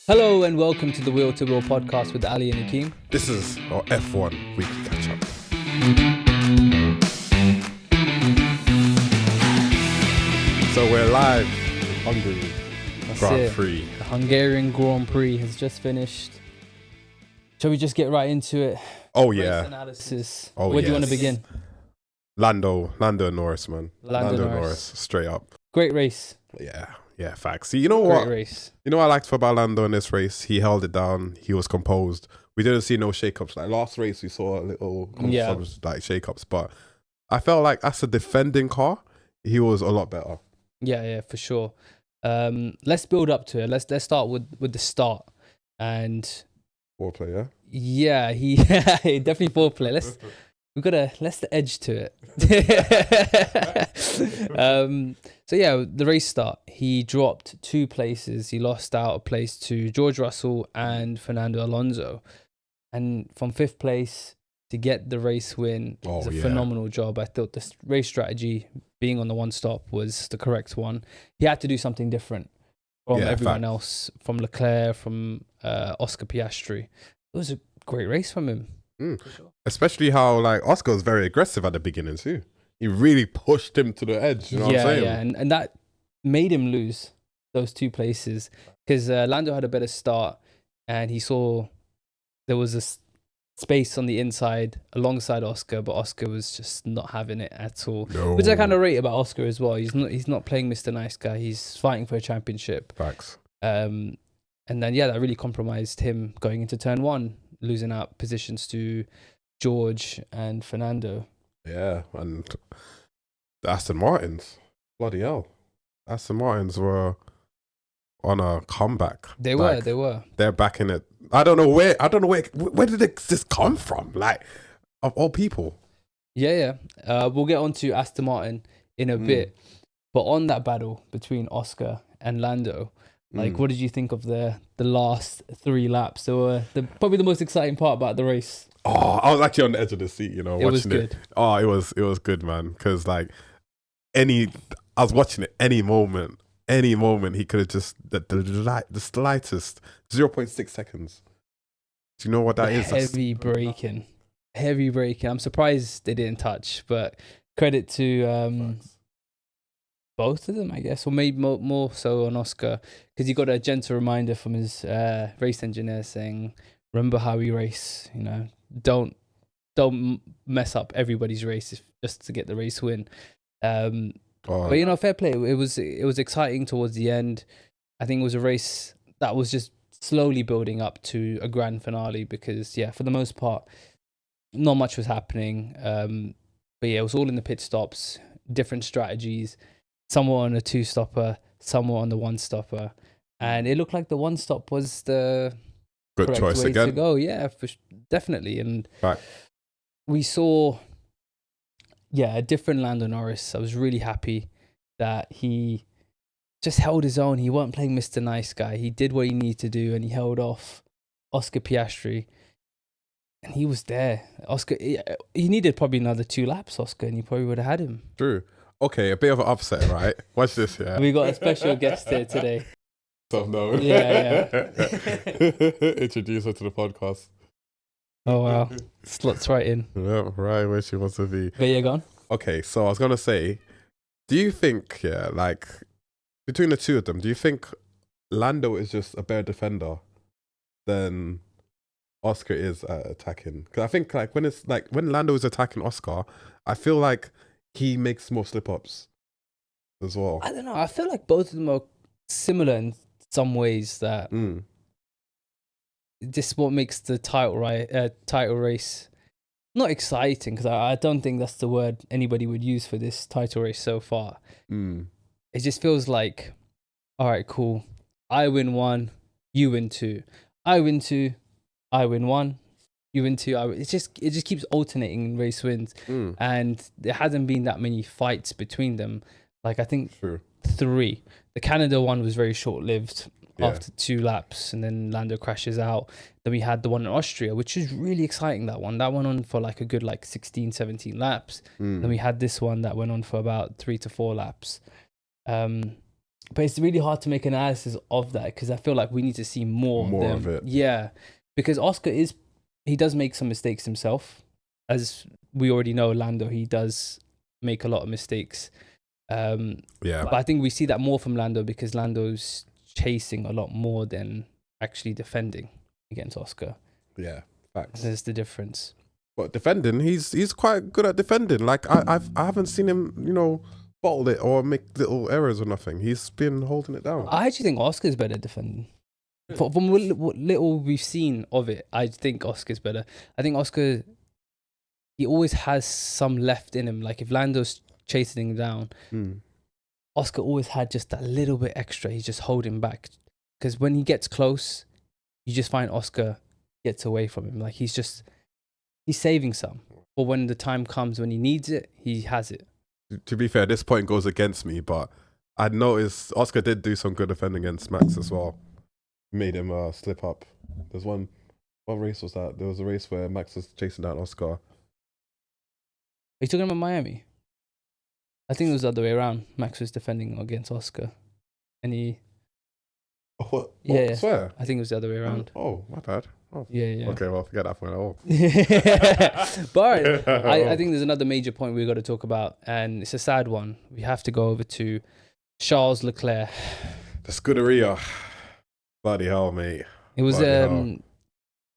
Hello and welcome to the Wheel to Wheel podcast with Ali and Akeem. This is our F1 weekly catch-up. So we're live in Hungary Grand Prix. The Hungarian Grand Prix has just finished. Shall we just get right into it? Oh, Race yeah. analysis. Oh, Where do you want to yes. begin? Lando and Norris, man. Lando Norris. Straight up. Great race. Yeah, facts. See, you know Great what? race. You know what I liked about Lando in this race? He held it down. He was composed. We didn't see no shake-ups. Like last race, we saw a little like shake-ups, but I felt like as a defending car, he was a lot better. Yeah, for sure. Let's build up to it. Let's start with the start. And Foreplay, yeah? yeah, he definitely foreplay. Let's the edge to it. So yeah, the race start. He dropped 2 places. He lost out a place to George Russell and Fernando Alonso. And from 5th place to get the race win was a phenomenal job. I thought the race strategy, being on the one stop, was the correct one. He had to do something different from everyone else, from Leclerc, from Oscar Piastri. It was a great race from him. For sure. Especially how like Oscar was very aggressive at the beginning too. He really pushed him to the edge. You know what I'm saying? Yeah, and that made him lose those 2 places because Lando had a better start, and he saw there was a space on the inside alongside Oscar, but Oscar was just not having it at all. No. Which I kind of rate about Oscar as well. He's not playing Mr. Nice Guy. He's fighting for a championship. Facts. And then that really compromised him going into turn 1, losing out positions to George and Fernando. Yeah, and the Aston Martins, bloody hell. Aston Martins were on a comeback. They were. They're back in it. I don't know where did this come from? Like, of all people. Yeah. We'll get on to Aston Martin in a bit. But on that battle between Oscar and Lando, what did you think of the last 3 laps? They were probably the most exciting part about the race. Oh, I was actually on the edge of the seat, watching it. Was good. Oh, it was good, man. Because I was watching it any moment he could have just the slightest 0.6 seconds. Do you know what that is? Heavy braking. I'm surprised they didn't touch, but credit to both of them, I guess, or maybe more so on Oscar, because he got a gentle reminder from his race engineer saying, "Remember how we race. Don't mess up everybody's race just to get the race win." But fair play. It was exciting towards the end. I think it was a race that was just slowly building up to a grand finale because for the most part, not much was happening. But it was all in the pit stops, different strategies. Some were on a 2-stopper, some were on the 1-stopper, and it looked like the 1-stop was the good correct choice way again. to go. Yeah, definitely. And right. We saw, a different Lando Norris. I was really happy that he just held his own. He weren't playing Mr. Nice Guy. He did what he needed to do, and he held off Oscar Piastri. And he was there. Oscar, he needed probably another 2 laps, Oscar, and he probably would have had him. True. Okay, a bit of an upset, right? Watch this, yeah. We got a special guest here today. No. Yeah. Introduce her to the podcast. Oh, wow. Slots right in. Yeah, right where she wants to be. But yeah, go on. Okay, so I was going to say, do you think, between the 2 of them, do you think Lando is just a better defender than Oscar is at attacking? Because I think when Lando is attacking Oscar, I feel like he makes more slip-ups as well. I don't know. I feel like both of them are similar in some ways that this is what makes the title race not exciting, because I don't think that's the word anybody would use for this title race so far. It just feels like, all right, cool. I win 1, you win 2. I win 2, I win 1. You win 2. It just keeps alternating race wins, and there hasn't been that many fights between them. Like I think 3. The Canada one was very short lived after 2 laps, and then Lando crashes out. Then we had the one in Austria, which is really exciting. That went on for like a good 16, 17 laps. Then we had this one that went on for about 3 to 4 laps. But it's really hard to make analysis of that because I feel like we need to see more of it. Yeah, because Oscar he does make some mistakes himself, as we already know. Lando, he does make a lot of mistakes. But I think we see that more from Lando because Lando's chasing a lot more than actually defending against Oscar. Yeah, facts. There's the difference. But defending, he's quite good at defending. Like I haven't seen him, bottle it or make little errors or nothing. He's been holding it down. I actually think Oscar's better at defending. From what little we've seen of it, I think Oscar's better. I think Oscar, he always has some left in him. Like if Lando's chasing him down, Oscar always had just that little bit extra. He's just holding back. Because when he gets close, you just find Oscar gets away from him. Like he's saving some. But when the time comes when he needs it, he has it. To be fair, this point goes against me, but I noticed Oscar did do some good defending against Max as well. Made him slip up. There's what race was that? There was a race where Max was chasing down Oscar. Are you talking about Miami? I think it was the other way around. Max was defending against Oscar. And he... What? Yeah. I swear? I think it was the other way around. Oh, my bad. Oh. Yeah. Okay, well, forget that point at all. But I think there's another major point we've got to talk about, and it's a sad one. We have to go over to Charles Leclerc. The Scuderia. Bloody hell, mate. It was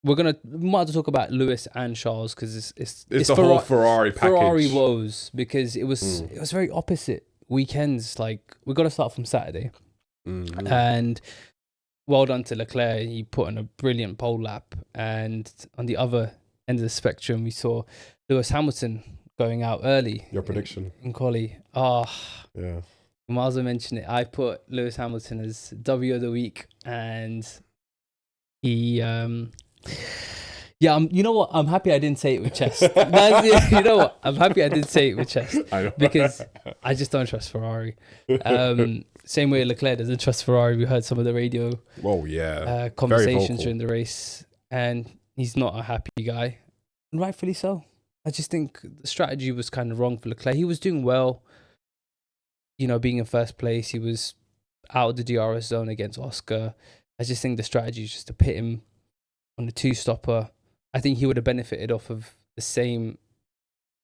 we might as well talk about Lewis and Charles because it's the whole Ferrari package. Ferrari woes, because it was very opposite weekends. Like we got to start from Saturday, and well done to Leclerc. He put on a brilliant pole lap, and on the other end of the spectrum, we saw Lewis Hamilton going out early. Your prediction in quali? Yeah. Miles mentioned it. I put Lewis Hamilton as W of the week, and he, you know what? I'm happy I didn't say it with chest. You know what? I'm happy I didn't say it with chest because I just don't trust Ferrari. Same way Leclerc doesn't trust Ferrari. We heard some of the radio conversations during the race, and he's not a happy guy, and rightfully so. I just think the strategy was kind of wrong for Leclerc. He was doing well. Being in first place, he was out of the DRS zone against Oscar. I just think the strategy is just to pit him on the two-stopper. I think he would have benefited off of the same,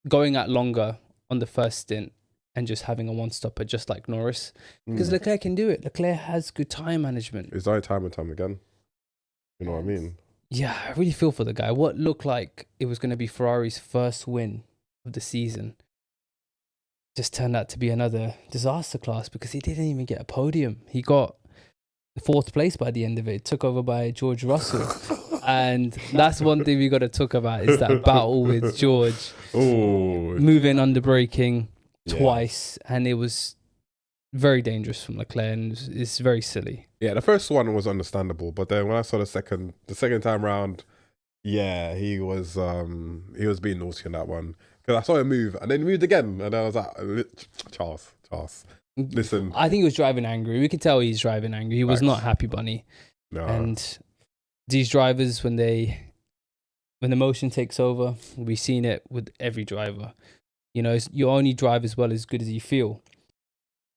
going out longer on the first stint and just having a one-stopper just like Norris. Because Leclerc can do it. Leclerc has good time management. He's done it time and time again. You know what I mean? Yeah, I really feel for the guy. What looked like it was going to be Ferrari's first win of the season just turned out to be another disaster class because he didn't even get a podium. He got fourth place by the end of it, took over by George Russell. And that's one thing we got to talk about is that battle with George. Moving under braking twice, and it was very dangerous from Leclerc, and it's very silly. Yeah, the first one was understandable, but then when I saw the second time round, he was being naughty on that one. Because I saw him move, and then he moved again, and I was like, Charles, listen. I think he was driving angry. We could tell he's driving angry. He was not happy bunny. No. And these drivers, when the emotion takes over, we've seen it with every driver. You only drive as well as good as you feel.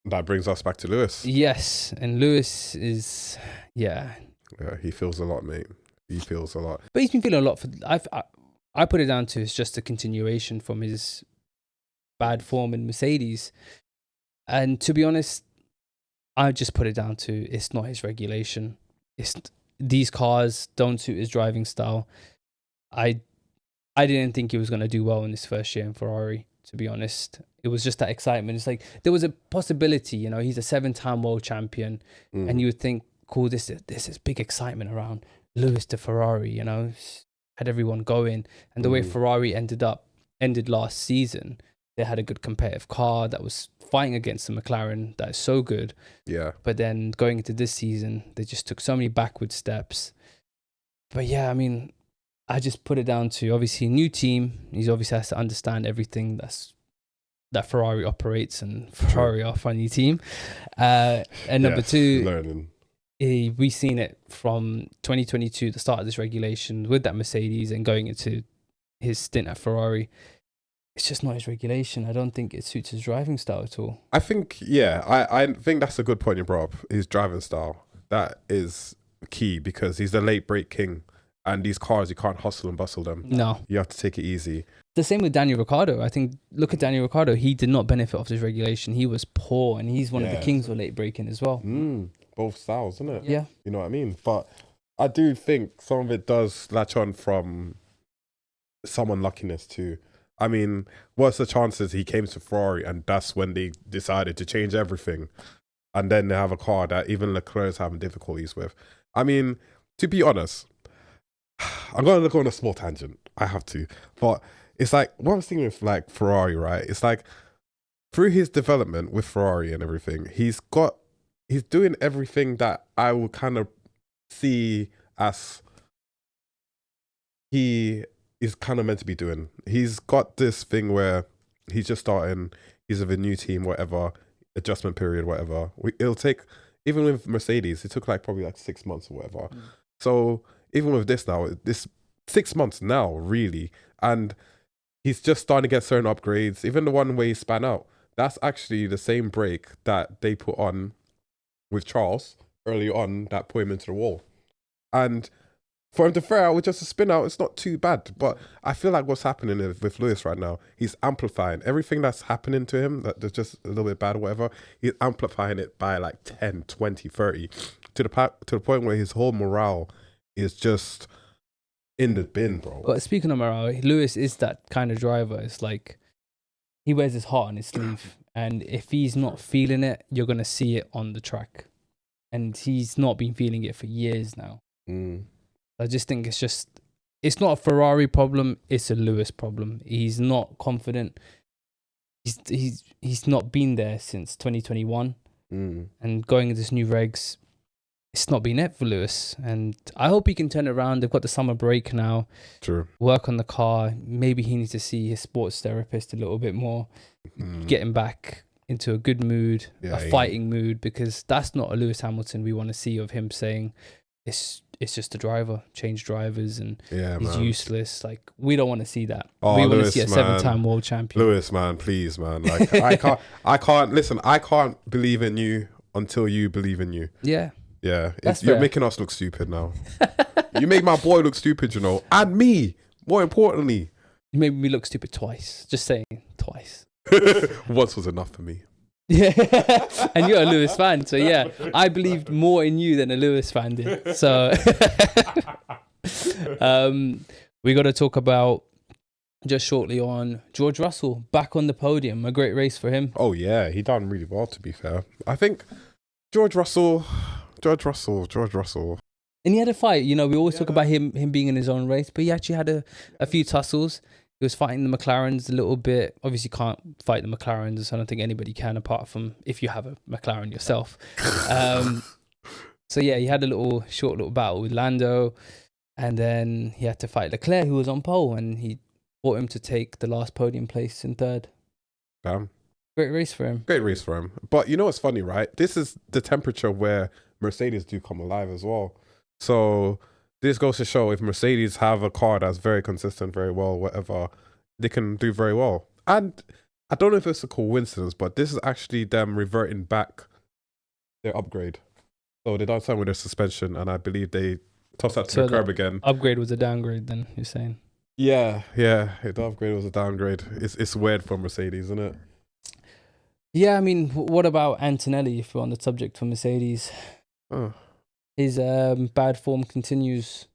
That brings us back to Lewis. Yes, and Lewis is, Yeah, he feels a lot, mate. He feels a lot. But he's been feeling a lot I put it down to it's just a continuation from his bad form in Mercedes. And to be honest, I just put it down to it's not his regulation. These cars don't suit his driving style. I didn't think he was going to do well in his first year in Ferrari, to be honest. It was just that excitement. It's like there was a possibility, he's a 7-time world champion. And you would think, cool, this is big excitement around Lewis to Ferrari, had everyone going, and the way Ferrari ended last season, they had a good competitive car that was fighting against the McLaren that is so good. Yeah. But then going into this season, they just took so many backward steps. But yeah, I mean, I just put it down to obviously a new team. He obviously has to understand everything that Ferrari operates, and Ferrari are a funny team. And number two, learning. We've seen it from 2022, the start of this regulation with that Mercedes, and going into his stint at Ferrari. it's just not his regulation. I don't think it suits his driving style at all. I think, yeah, I think that's a good point you brought up. His driving style. That is key because he's the late break king. And these cars, you can't hustle and bustle them. No. You have to take it easy. The same with Daniel Ricciardo. I think, look at Daniel Ricciardo. He did not benefit off this regulation. He was poor, and he's one of the kings of late braking as well. Both styles, isn't it? Yeah. You know what I mean? But I do think some of it does latch on from some unluckiness too. I mean, what's the chances he came to Ferrari and that's when they decided to change everything? And then they have a car that even Leclerc's having difficulties with. I mean, to be honest, I'm going to go on a small tangent. I have to. But it's like, what I was thinking with like Ferrari, right? It's like through his development with Ferrari and everything, he's doing everything that I would kind of see as he is kind of meant to be doing. He's got this thing where he's just starting, he's with a new team, whatever, adjustment period, whatever. It'll take, even with Mercedes, it took like probably like 6 months or whatever. So even with this now, this 6 months now, really, and he's just starting to get certain upgrades. Even the one where he span out, that's actually the same brake that they put on with Charles early on that put him into the wall. And for him to fair out with just a spin out, it's not too bad. But I feel like what's happening with Lewis right now, he's amplifying everything that's happening to him, that's just a little bit bad or whatever. He's amplifying it by like 10, 20, 30 to the point where his whole morale is just in the bin, bro. But speaking of morale, Lewis is that kind of driver. It's like he wears his heart on his sleeve. And if he's not feeling it, you're going to see it on the track. And he's not been feeling it for years now. I just think it's not a Ferrari problem. It's a Lewis problem. He's not confident. He's not been there since 2021. And going into this new regs, it's not been it for Lewis. And I hope he can turn it around. They've got the summer break now. True. Work on the car. Maybe he needs to see his sports therapist a little bit more. Get him back into a good mood, a fighting mood, because that's not a Lewis Hamilton we want to see of him saying it's just a driver, change drivers, and he's useless. Like, we don't want to see that. We want to see a 7-time world champion. Lewis, man, please, man. Like, I can't believe in you until you believe in you. Yeah. Yeah. You're making us look stupid now. You make my boy look stupid, you know, and me, more importantly. You made me look stupid twice. Just saying, twice. Once was enough for me. Yeah, and you're a Lewis fan, so yeah, I believed more in you than a Lewis fan did. So, we got to talk about just shortly on George Russell back on the podium. A great race for him. Oh yeah, he done really well. To be fair, I think George Russell. And he had a fight. You know, we always talk about him being in his own race, but he actually had a few tussles. He was fighting the McLarens a little bit. Obviously, can't fight the McLarens. I don't think anybody can, apart from if you have a McLaren yourself. So yeah, he had a short little battle with Lando, and then he had to fight Leclerc, who was on pole, and he fought him to take the last podium place in third. Damn. Great race for him. Great race for him. But you know what's funny, right? This is the temperature where Mercedes do come alive as well. So this goes to show if Mercedes have a car that's very consistent, very well, whatever, they can do very well. And I don't know if it's a coincidence, but this is actually them reverting back their upgrade. So they done something with their suspension, and I believe they tossed that to the curb again. Upgrade was a downgrade then, you're saying? Yeah. The upgrade was a downgrade. It's weird for Mercedes, isn't it? Yeah, I mean, what about Antonelli, if we're on the subject for Mercedes? Oh. His bad form continues.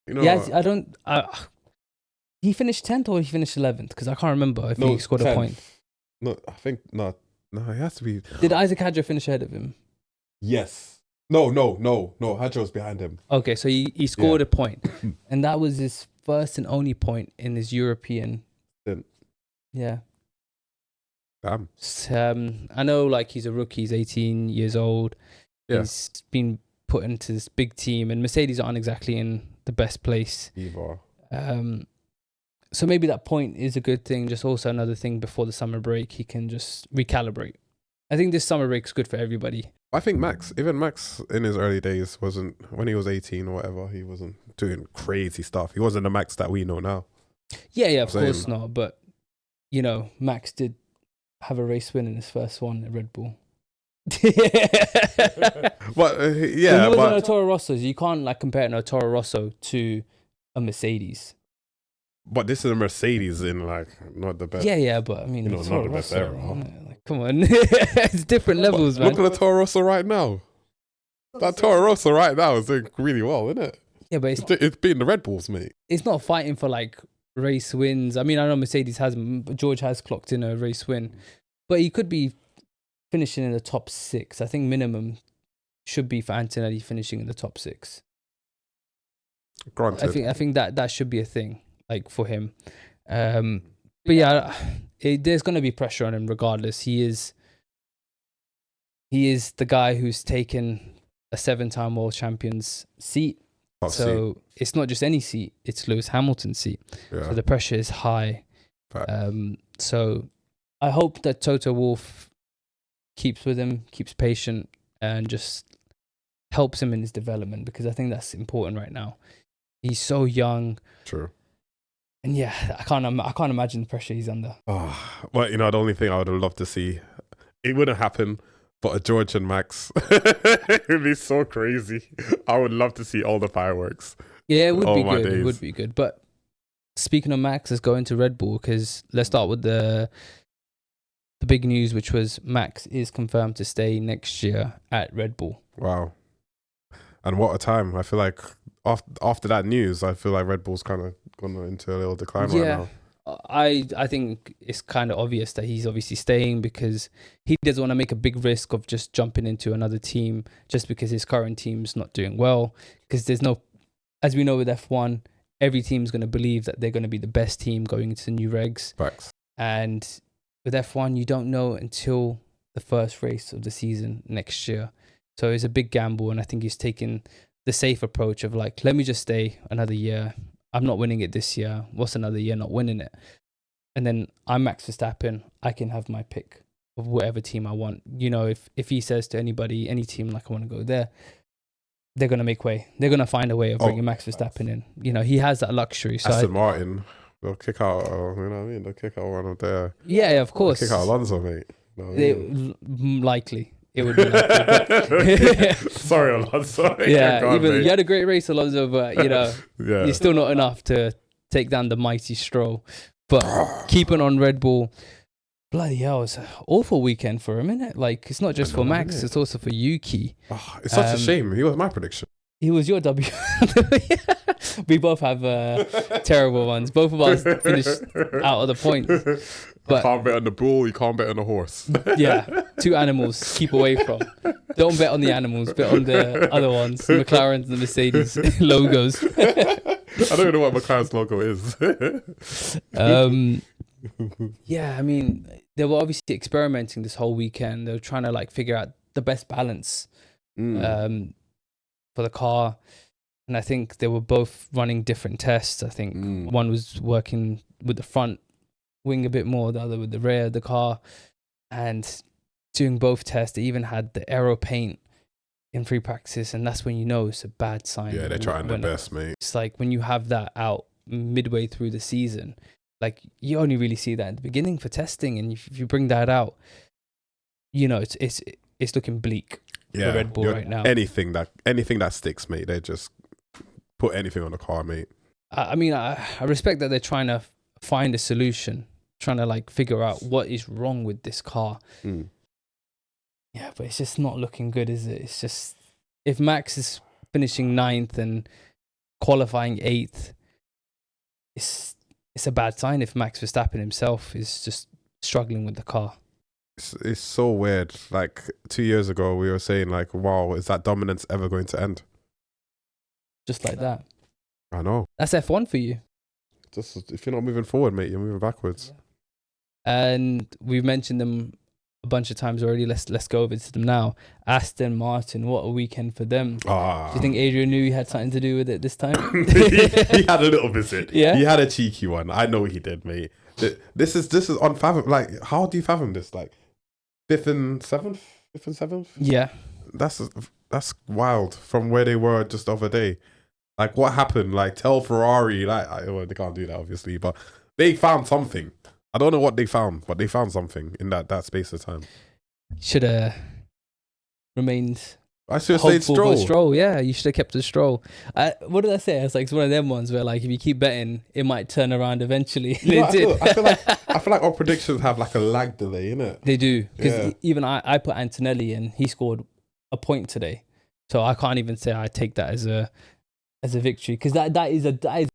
You know, he finished 10th or he finished 11th? Because I can't remember if he scored 10th. A point. No, I think not. No, he has to be. Did Isaac Hadjar finish ahead of him? Yes. No. Hadjar was behind him. Okay, so he scored a point. And that was his first and only point in his European. Yeah. Damn. I know, like, he's a rookie. He's 18 years old. Yeah. He's been put into this big team, and Mercedes aren't exactly in the best place either. So maybe that point is a good thing. Just also another thing, before the summer break, he can just recalibrate. I think this summer break is good for everybody. I think Max in his early days wasn't, when he was 18 or whatever, he wasn't doing crazy stuff. He wasn't the Max that we know now. Yeah, of course not. But you know, Max did have a race win in his first one at Red Bull. But When yeah, he was in but a Toro Rosso, you can't like compare a Toro Rosso to a Mercedes. this is a Mercedes in like not the best. Yeah, but I mean, You know, Toro not the best Rosso, era. like, come on, it's different levels, man. Look at the Toro Rosso right now. That Toro Rosso right now is doing really well, isn't it? Yeah, but It's beating the Red Bulls, mate. it's not fighting for like race wins. I mean, I know Mercedes George has clocked in a race win, but he could be finishing in the top 6. I think minimum should be for Antonelli finishing in the top 6. Granted. I think that should be a thing, like for him. But yeah, there's going to be pressure on him regardless. He is the guy who's taken a 7-time world champion's seat. So it's not just any seat; it's Lewis Hamilton's seat. Yeah. So the pressure is high. So I hope that Toto Wolff keeps with him, keeps patient, and just helps him in his development, because I think that's important right now. He's so young. True. And yeah, I can't imagine the pressure he's under. Oh, well, you know, the only thing I would have loved to see, it wouldn't happen, but a George and Max, it would be so crazy. I would love to see all the fireworks. Yeah, it would be good. Days. It would be good. But speaking of Max, let's go into Red Bull, because let's start with the big news, which was Max is confirmed to stay next year at Red Bull. Wow. And what a time. I feel like after that news, I feel like Red Bull's kind of gone into a little decline right now. I think it's kind of obvious that he's obviously staying, because he doesn't want to make a big risk of just jumping into another team just because his current team's not doing well. Because there's no, as we know with F1, every team's going to believe that they're going to be the best team going into the new regs. Facts. And with F1, you don't know until the first race of the season next year. So it's a big gamble, and I think he's taking the safe approach of like, let me just stay another year. I'm not winning it this year. What's another year not winning it? And then I'm Max Verstappen. I can have my pick of whatever team I want. You know, if he says to anybody, any team, like, I want to go there, they're going to make way. They're going to find a way of bringing Max Verstappen in. You know, he has that luxury. So Aston Martin, they'll kick out, you know what I mean? They'll kick out one of their... Yeah, of course. They'll kick out Alonso, mate. You know what I mean? Likely. It would be likely. Sorry, Alonso. Yeah, you had a great race, Alonso, but, you know, you're still not enough to take down the mighty Stroll. But keeping on Red Bull, bloody hell, it's an awful weekend for him, isn't it? Like, it's not just for Max, it's also for Yuki. Oh, it's such a shame. He was my prediction. He was your W. We both have terrible ones. Both of us finished out of the points. But you can't bet on the bull, you can't bet on the horse. Yeah, 2 animals, keep away from. Don't bet on the animals, bet on the other ones, the McLaren's, the Mercedes logos. I don't even know what McLaren's logo is. Yeah, I mean, they were obviously experimenting this whole weekend. They were trying to like figure out the best balance for the car. And I think they were both running different tests. I think one was working with the front wing a bit more, the other with the rear of the car. And doing both tests, they even had the aero paint in free practice, and that's when you know it's a bad sign. Yeah, they're trying their best, mate. It's like when you have that out midway through the season, like you only really see that at the beginning for testing, and if you bring that out, you know it's looking bleak for Red Bull right now. Anything that sticks, mate. They just put anything on the car, mate. I mean, I respect that they're trying to find a solution, trying to like figure out what is wrong with this car. Yeah, but it's just not looking good, is it? It's just, if Max is finishing 9th and qualifying 8th, it's a bad sign if Max Verstappen himself is just struggling with the car. It's so weird. Like 2 years ago, we were saying like, wow, is that dominance ever going to end? Just like that. I know. That's F1 for you. Just if you're not moving forward, mate, you're moving backwards. And we've mentioned them a bunch of times already. Let's go over to them now. Aston Martin, what a weekend for them. Do you think Adrian knew he had something to do with it this time? He had a little visit. Yeah, he had a cheeky one. I know he did, mate. This is unfathomable. Like, how do you fathom this? Like, 5th and 7th. Yeah, that's wild. From where they were just the other day. Like, what happened? Like, tell Ferrari. Like, well, they can't do that, obviously, but they found something. I don't know what they found, but they found something in that space of time. Should have remained I should have stayed hopeful for Stroll. Stroll. Yeah, you should have kept the Stroll. What did I say? It's like it's one of them ones where like if you keep betting, it might turn around eventually. You know, They did. I feel like our predictions have like a lag delay, innit? They do, because Yeah. even I put Antonelli in. He scored a point today, so I can't even say I take that as a victory, because that is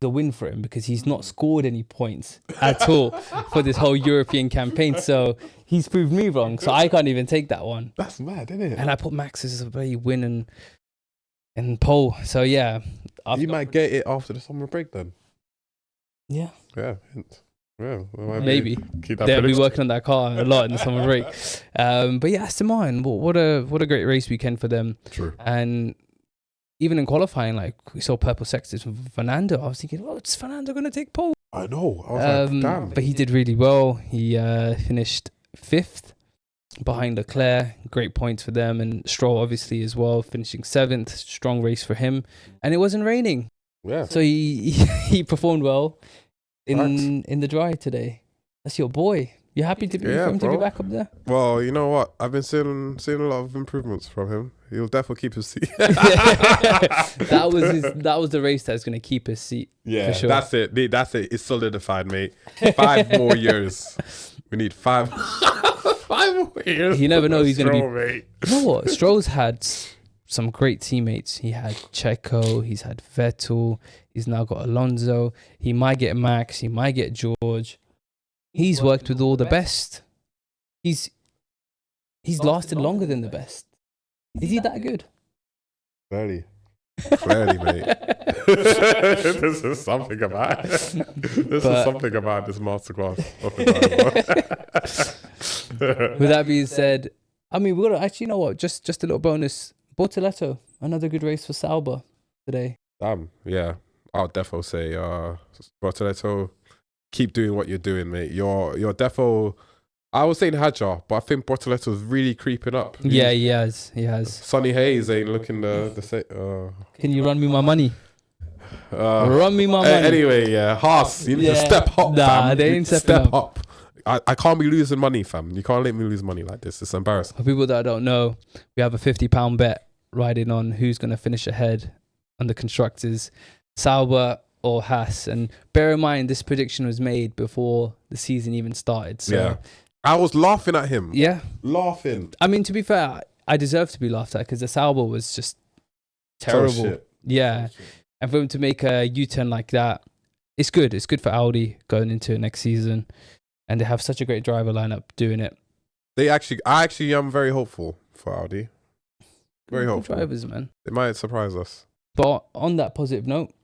a win for him, because he's not scored any points at all for this whole European campaign. So he's proved me wrong. So I can't even take that one. That's mad, isn't it? And I put Max as a very win and pole. So yeah, You might get it after the summer break then. yeah, Yeah. Yeah. maybe. Keep that They'll be prediction. working on that car a lot in the summer break. But yeah, Aston Martin, what a great race weekend for them. True. And even in qualifying, like we saw purple sectors from Fernando. I was thinking, oh, is Fernando going to take pole? I know. I was like, damn. But he did really well. He finished 5th behind Leclerc. Great points for them. And Stroll, obviously, as well, finishing 7th. Strong race for him. And it wasn't raining. Yeah. So he performed well in the dry today. That's your boy. You happy to be for him to be back up there? Well, you know what? I've been seeing a lot of improvements from him. He'll definitely keep his seat. That was the race that's going to keep his seat. Yeah, for sure. that's it. That's it. It's solidified, mate. 5 more years. We need 5 more years. You never know who's going to be. Mate. You know what? Stroll's had some great teammates. He had Checo. He's had Vettel. He's now got Alonso. He might get Max. He might get George. He's worked with all the best. He's lasted longer than the best. Is he that good? Clearly, mate. This is something about this masterclass. With that being said, I mean, we're gonna actually, you know what? Just a little bonus. Bortoletto, another good race for Sauber today. Yeah, I'll definitely say, Bortoletto, keep doing what you're doing, mate. You're defo. I was saying Hadjar, but I think Bortoletto's really creeping up. Yeah, he has. Sonny Hayes ain't looking the same. Can you run me my money? Run me my money. Anyway, yeah, Haas, you need to step up, nah, fam. they ain't Step stepping up. I can't be losing money, fam. You can't let me lose money like this. It's embarrassing. For people that don't know, we have a £50 bet riding on who's going to finish ahead on the constructors, Sauber or Haas. And bear in mind, this prediction was made before the season even started. So, Yeah. I was laughing at him. Yeah. Laughing. I mean, to be fair, I deserve to be laughed at because the Sauber was just terrible. Shit. Yeah. And for him to make a U-turn like that, it's good. It's good for Audi going into next season. And they have such a great driver lineup doing it. I actually am very hopeful for Audi. Very Good hopeful. drivers, man. They might surprise us. But on that positive note,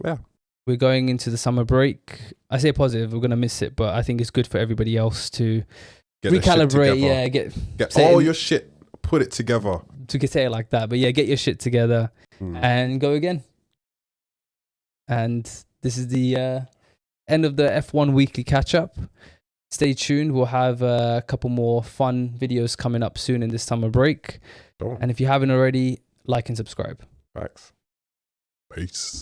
Yeah. we're going into the summer break. I say positive, we're going to miss it, but I think it's good for everybody else to Get their shit recalibrate. together. Yeah, Get say all it- your shit, put it together. to say it like that. But yeah, get your shit together and go again. And this is the end of the F1 weekly catch up. Stay tuned. We'll have a couple more fun videos coming up soon in this summer break. Cool. And if you haven't already, like and subscribe. Thanks. Peace.